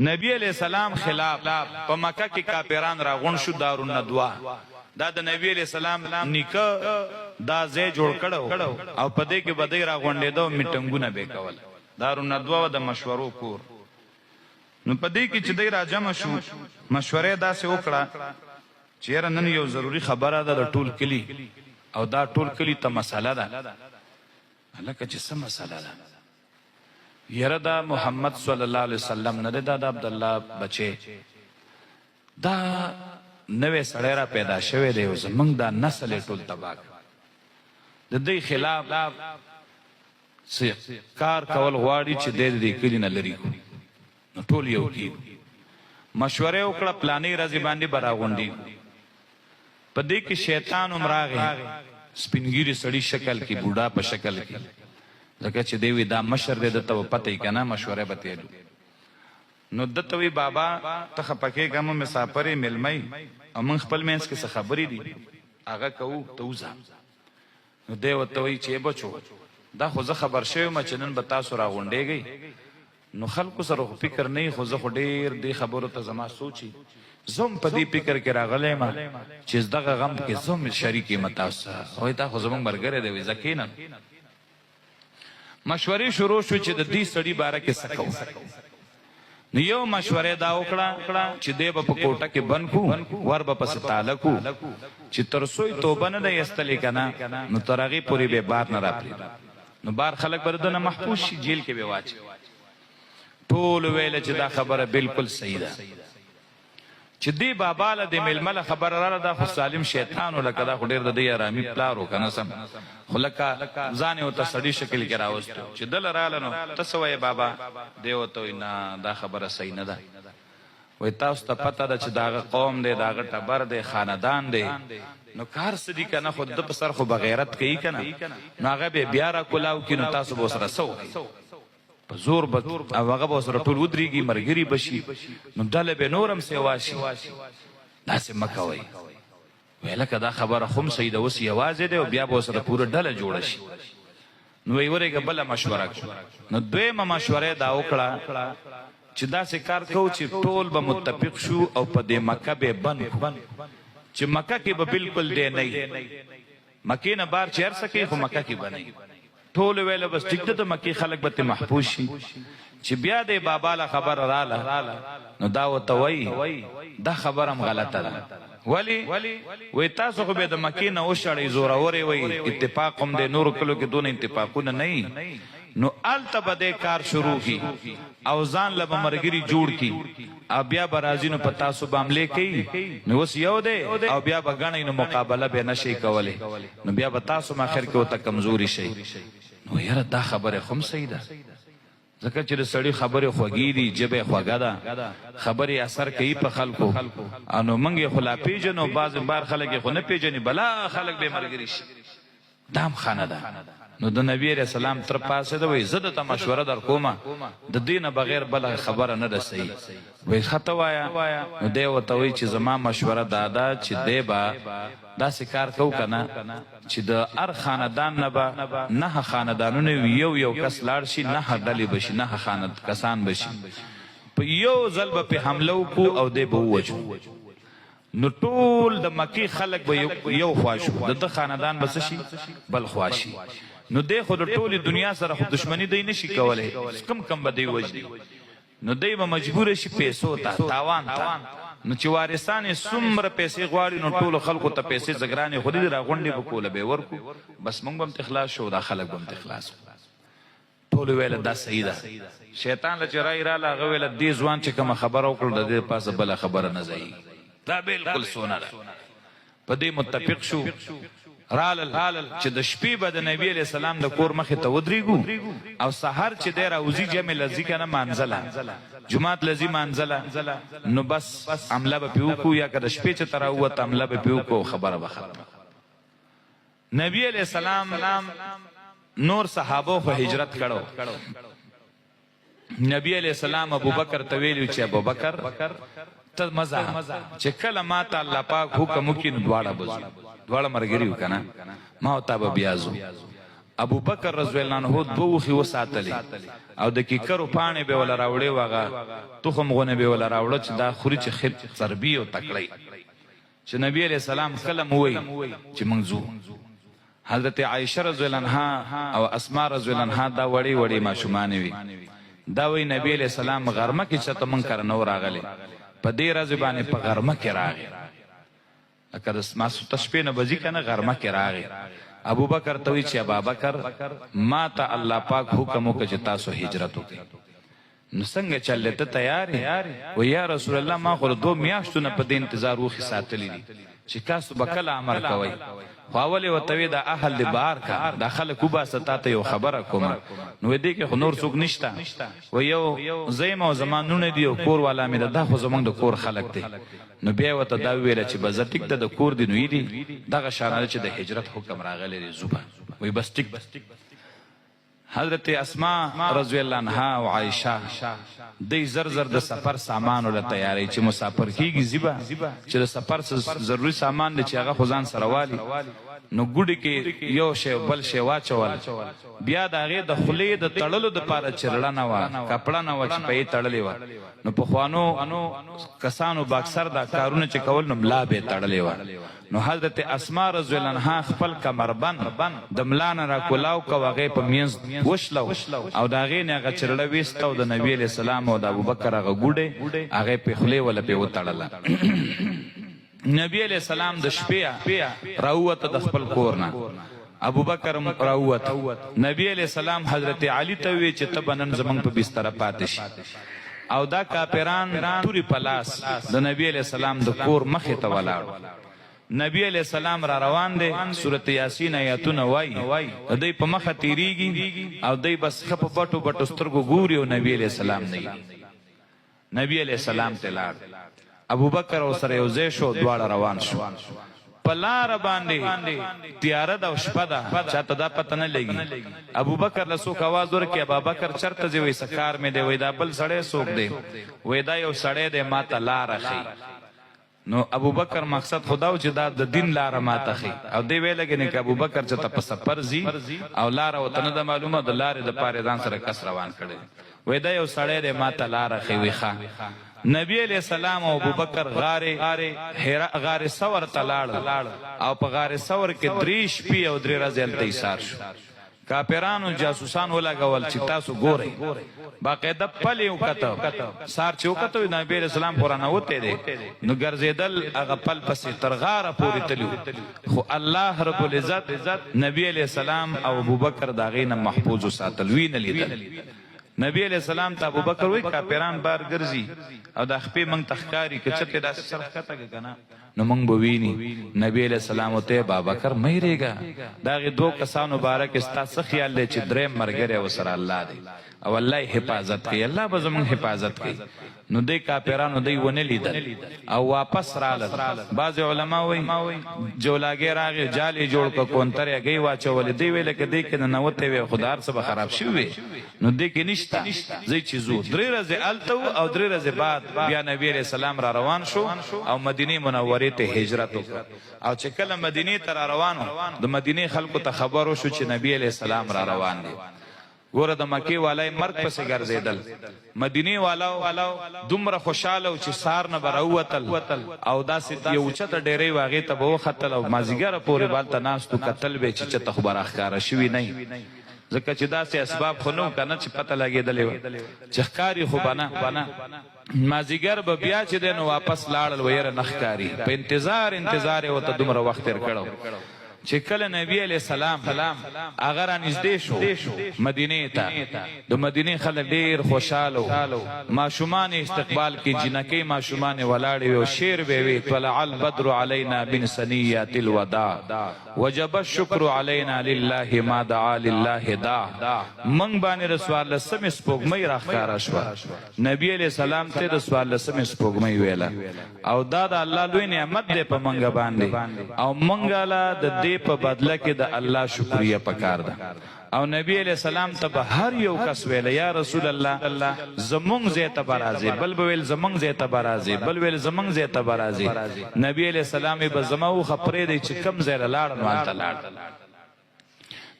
نبی علیہ السلام خلاف په مکه کې کافران راغون شو دارالندوا دا د نبی علیہ السلام نیکه دا ځای جوړ کړو او په دې کې بدی راغونډېدو میټنګونه به کول دارالندوا د مشورو کور نو په دې کې چې دی راجم شو مشورې داسې وکړه چیرې نن یو ضروری خبره ده د ټول کلی او دا ټول کلی ته مسله ده هلکه چې څه مسله ده یره دا محمد صلی الله علیه وسلم نه ده د عبد الله بچي دا نوې سړی را پیدا شوی دی او زمونږ دا نسل ټول تباہ د دې خلاف کار کول غواړي چې دې کلی نه لري نو ټول یو کی مشوره وکړه پلانې راځي باندې براغونډي په دې کې شیطان عمراغه سپینګيري سړی شکل کې بوډا په شکل کې ځکه چې دی دا مشر دې ته پته یې کنه مشوره بتېلو نو دته وی بابا ته خپکه کوم مسافرې ملمای امون خپل مینس کې څه خبرې دي هغه کو توزه نو دی وته وی چې بچو دا خو زه خبر شوم چې نن به تاسو راغونډېږئ نو خلکو سره فکر نه خو زه ډېر دې خبرو ته زما سوچي زم په دې فکر کې راغلی ما چې دغه غم کې زم شریکې متاسو او دا خو زمونږ مرګره دی ځکه مشورې شروع شو چې د دې سړي باره کې څه کوو نو یو مشورې دا وکړه چې دی به په کوټه کې بند کو ور به پسې تاله کو چې تر څو یې توبه نه دی ایستلې که نه نو تر هغې پورې به بار نه راپرېږدي نو بار خلک به د ده نه محفوظ شي جیل کې به واچي ټول ویله چې دا خبره بالکل صحیح ده چې دی بابا له د میلمه له خبره راله دا خو سالم شیطان و لکه دا خو ډېر د دې ارامي پلار و که نه سم خو لکه ځان یې ورته سړي شکل کې راوستو چې دله راله نو ته څه وایې بابا دی ورته وایي نه دا خبره صحیح نه ده وایي تاسو ته پته ده چې د هغه قوم دی د هغه ټبر دی خاندان دی نو کار څه دي که نه خو د په سر خو بغیرت کوي که نه نو هغه به بیا را کولاو کړي نو تاسو به ورسره څه وکړئ په زور به او هغه به ورسره ټول ودرېږي ملګري به شي نو ډله به نور هم سیوا شي داسې مه کوئ وایي لکه دا خبره خو هم صحیح ده اوس یوازې دی او بیا به ورسره پوره ډله جوړه شي نو وایي ورېږه بله مشوره کړو نو دویمه مشوره دا وکړه چې داسې کار کوو چې ټول به متفق شو او په دې مکه به بند کړو چې مکه کې به بالکل دی نه مکې نه بار چې هر څه کوي خو مکه کې به نه ټول ویله بس ټیک ده مکې خلک به ترې محفوظ شي چې بیا دی بابا له خبره راله نو دا ورته وایي دا خبره هم غلطه ده ولې وایي تاسو خو به د مکې نه وشړئ زورورې وایي اتفاق هم دی نورو کلو کې دونه اتفاقونه نه وي نو هلته به دی کار شروع کي او ځان له به ملګري جوړ کي او بیا به راځي نو په تاسو به حملې کوي نو اوس یو دی او بیا به ګڼئ نو مقابله به نه شئ کولی نو بیا به تاسو هم آخر کې ورته کمزوري شئ نو یاره دا خبره خو هم صحیح ده ځکه چې د سړي خبرې خوږې دي ژبه یې خوږه ده خبرې اثر کوي په خلکو نو موږ یې خو لا پېژنو بعضې بار خلک یې خو نه پېژني بلا خلک به یې ملګري شي دا هم ښه نه ده نو د نبی علیہ السلام تر پاسه ده وایي زه درته مشوره در کومه د دې نه بغیر بله خبره نه ده صحیح وایي ښه ته وایه نو دی ورته وایي چې زما مشوره دا ده چې دی به داسې کار کوو که نه چې د هر خاندان نه به نهه خاندانونه یو کس لاړ شي نهه ډلې به شي نهه کسان به شي په یو ځل به پې حمله وکړو او دی به ووجو نو ټول د مکې خلک به یو خوا شو د ده خاندان به څه شي بل خوا شي نو دی خو د ټولې دنیا سره خو دشمني دی نشي کولی کم به دی وجدي نو دی به مجبوره شي پیسو ته تاوان ته نو چې وارثان یې څومره پیسې غواړي نو ټولو خلکو ته پیسې زګرانې خو دي راغونډې به کوله به یې ورکړو بس موږ به هم تخلاص شو دا خلک به هم تخلاص ټولو ویله دا صحیح ده شیطان له چې رایې راله هغه ویله دې ځوان چې کومه خبره وکړه د دې پاسه بله خبره نه ځایي دا بالکل سونه ده په دې متفق شو رالل چې د شپې به د نبی علیہ السلام د کور مخې ته ودرېږو او سحر چې دی راوځي جمع لځي که نه مانځله جماعت لځي مانځله نو بس حمله به پې وکړو یا که د شپې چې ته راووت حمله به پې وکړو خبره به ختمه نبی علیہ السلام نور صحابو خو هجرت کړو نبی علیہ السلام ابوبکر ته ویلي چې ابوبکر ته مزه چې کله ما ته الله پاک حکم وکړي نو دواړه بځو دواړه ملګري وو که نه ما او تا به بیا ځو ابو بکر رضی الله عنه دوه خو وساتلې او د کیکرو پانې به ولا راوړې واغه تخم غونه به ولا راوړل چې دا خوري چې خپ چربي او تکړی چې نبی علیہ السلام کلم وای چې منځو حضرت عائشہ رضی الله عنها او اسماء رضی الله عنها دا وړي وړي ماشومان وي دا وی نبی علیہ السلام غرمه کې چته من کر نو راغله په دې راز باندې په غرمه کې راغی اکر اسماء تشبیه نه بځی کنه غرمه کې راغی ابو بکر ته وی چې ابا بکر ما ته الله پاک حکم وکړ چې تاسو هجرت وکړئ نو څنګه چلې ته تیار یې و یا رسول الله ما خو 2 میاشتو نه په دې انتظار وخی ساتلی دي چې تاسو بکل امر کوي خواولې وتوی دا اهل دی بار کا داخله کوبا ستاته یو خبره کوم نو دې کې نور څوک نشتا و یو زیم او زمانونه دی او کور والا مې دا خو زمونږ د کور خلق دی نو بیا وته دا ویل چې بزټیک د کور دی نو یې دغه شانه چې د هجرت حکم راغلی دی زوبا وی بس ټیک حضرت اسماء رضی الله عنها او عائشہ د زر د سفر سامان ول تیاری چې مسافر کیږي زیبا چې د سفر ضروري سامان چې هغه خزان سره والی نو ګوډی کې یو شی بل شی واچول بیا د هغه د خلی د تړلو د پاره چرړه نه وا کپڑا نه و چې په تړلې و نو په خوانو کسانو باکسر دا کارونه چې کول نو ملا به تړلې و نو حضرت اسماء رضی الله عنها خپل کمربند د ملان را کولاو کو هغه په مینز وشلو او دا غې نه هغه چرړه وستو د نبی علیہ السلام او د ابوبکر هغه ګوډه هغه په خلی ولا په وتړله نبی علیہ السلام د شپې راوته د خپل کورنا ابو بکر راوته نبی علیہ السلام حضرت علی ته وی چې تبنن زمنګ په بستر پاتې شي او دا کاپیران توري پلاس د نبی علیہ السلام د کور مخه ته ولاړ نبی علیہ السلام را روان دي سورۃ یاسین آیاتونه وای دای په مخه تیریږي او دای بس خپ پټو پټو سترګو ګوري او نبی علیہ السلام نه نبی علیہ السلام ته لاړ ابو بکر او سره یوځای شو دواړه روان شو پلار باندې تیار د شپه ده چاته دا پته نه لګي ابو بکر له څوک आवाज ورکړي ابو بکر چرته دی وې سکار مې دی وې دا بل سړی څوک دی وې دا یو سړی دی ماته لار اخی نو ابو بکر مقصد خداو چې دا د دین لار ماته اخی او دی ویل کې ابو بکر چې په سفر زی او لار او تنه د معلومه د لارې د پاره ځان سره کس روان کړي وې دا یو سړی دی ماته لار اخی ویخه نبی علیہ السلام او ابوبکر غار ثور تلاړ او په غار ثور کې 3 شپې او 3 ورځې الته ایثار شو کاپیرانو جاسوسان ولګول چې تاسو ګورئ باقاعده پلی وکړه سار چې وکړه نبی علیہ السلام قرآن وته دي نو ګرځیدل هغه پل پسې ترغاره پوری تلو خو الله رب العزت نبی علیہ السلام او ابوبکر داغې نه محفوظ ساتل وی نه لیدل نبی علیہ السلام ته ابوبکر وی کاپیران بار ګرځي او د خپې منګ تخکاری کچته داس سر کته کنه نو منګ بوینی نبی علیہ السلام ته ابوبکر مې ریګا داغه 2 کسانو مبارک استا څه خیال لې چې درې مرګره وسره الله دی او الله حفاظت کوي الله به زمون حفاظت کوي نو دې کاپیرانو دې ونه لیدل او واپس رااله بعض علما وای جولاګي راغی جالي جوړ کو کونترې گئی واچول دی ویل کې دې کې نه وته وي خدار سبا خراب شي وي نو دې کې نشتا زې چیزو 3 ورځې التو او 3 ورځې بعد بیا نبی عليه السلام را روان شو او مدینه منوره ته هجرت وکړ او چې کله مدینه ته روانو د مدینه خلکو ته خبر وشو چې نبی عليه السلام را روان دي ګوره د مکی والای مرګ پسې ګرځیدل مدینه والو دومره خوشاله او چې سار نه براوتل او داسې یو چته ډېرې واغې ته به وختل او مازیګر پورې بالته ناس تو قتل به چې چته خبره ښکارا شوی نه ځکه چې داسې اسباب خو نو کنه چې پته لګېدلې چې ښکاری خو بنا مازیګر به بیا چې دنو واپس لاړل ويره نخکاری په انتظار وته دومره وخت تیر کړو چې کله نبی علیہ السلام اگر نږدې شو مدینه ته د مدینه خلک ډیر خوشاله ماشومان استقبال کی جنکې ماشومان ولاړې او شیر به وی طلع البدر علينا بن سنیات الوداع وجب الشکر علينا لله ما دعا لله دا من باندې رسول الله سم سپوږمۍ راخاره شو نبی علیہ السلام ته رسول الله سم سپوږمۍ ویلا او دا د الله لوی نعمت دی په منګ باندې او منګاله د په بدله کې د الله شکریا پکار ده او نبی علیہ السلام ته هر یو کس ویل یا رسول الله زمونږ زه ته برازي بل ویل زمونږ زه ته برازي بل ویل زمونږ زه ته برازي نبی علیہ السلام به زمو خبرې دی چې کم زه لاړ نو انت لاړ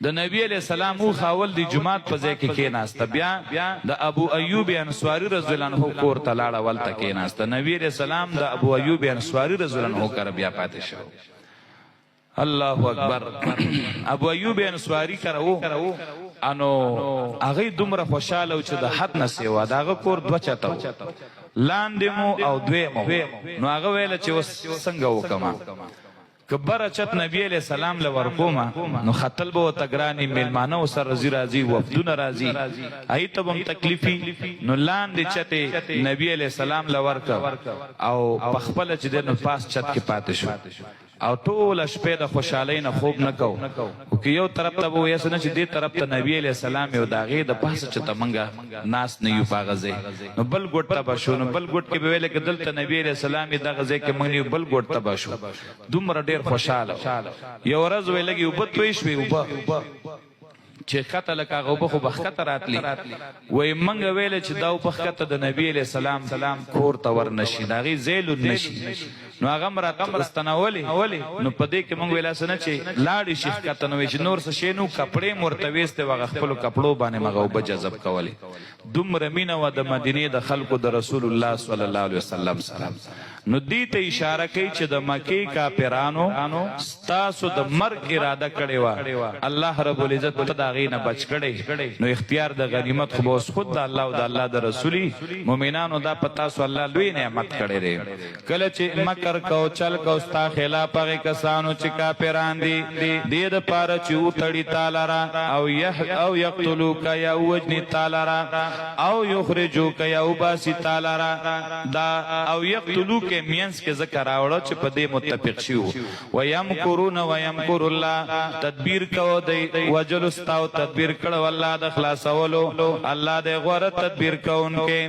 د نبی علیہ السلام او خاول دی جمعات په ځای کې کېناسته بیا د ابو ایوب انصاری رضی الله عنه کور ته لاړه ولته کېناسته نبی علیہ السلام د ابو ایوب انصاری رضی الله عنه کر بیا پاتې شو الله اکبر ابو ایوب انصاری کرو انو هغه دومره خوشاله او چې د حد نه سیوا داغه کور دوه چتاو لاندې مو او دویمو نو هغه ویل چې څنګه وکما کبر چت نبی علیہ السلام لورکوما نو خطل بو تگرانی میلمانه سر رضی راضی وفدون راضی ایتب هم تکلیفی نو لاندې چته نبی علیہ السلام لورک او پخپل چې د پاس چت کې پاتې شو او ټول شپه د خوشالۍ نه خوب نه کو او که یو طرف ته وې سن چې دې طرف ته نبی علیہ السلام یو داغه د پاس چته منګه ناس نه یو پاغزه نو بل ګټ ته بشو نو بل ګټ کې به ویل کې دلته نبی علیہ السلام دغه ځای کې منګ بل ګټ ته بشو دومره ډیر خوشاله یو ورځ ویلګي وبد وې وب چې خطه لکه غوبه خو بخته راتلی وای منګ ویل چې دا په خطه د نبی علیہ السلام کور ته ور نشي داغي زیل نشي نو هغه مرات استناولي نو پدې کې مونږ ویلا سن چې لاړې شیخ کته نو چې نور څه شینو کپڑے مرتويسته وغه خپل کپړو باندې مغوبه جذب کولی دومره مینه و د مدینه د خلکو د رسول الله صلی الله علیه وسلم سره نو دې ته اشاره کوي چې د مکی کافرانو ستاسو د مرګ اراده کړې و الله رب العزت ته دا غینه بچ کړي نو اختیار د غنیمت خو اوس خود د الله او د الله د رسولي مؤمنانو دا پتا سو الله لوی نعمت کړي لري کله چې مکر کو چل کو ستا خلاف هغه کسانو چې کافران دي دې د پاره چې وتړي تعالی را او یقتلوک یا وجنی تعالی را او یخرجوک یا وباسی تعالی را دا او یقتلوک کې مینس کې ذکر راوړو چې په دې متفق شو ويمکرون ويمکر الله تدبیر کو دی وجل استاو تدبیر کړه والله د خلاصولو الله د غوړه تدبیر کوونکې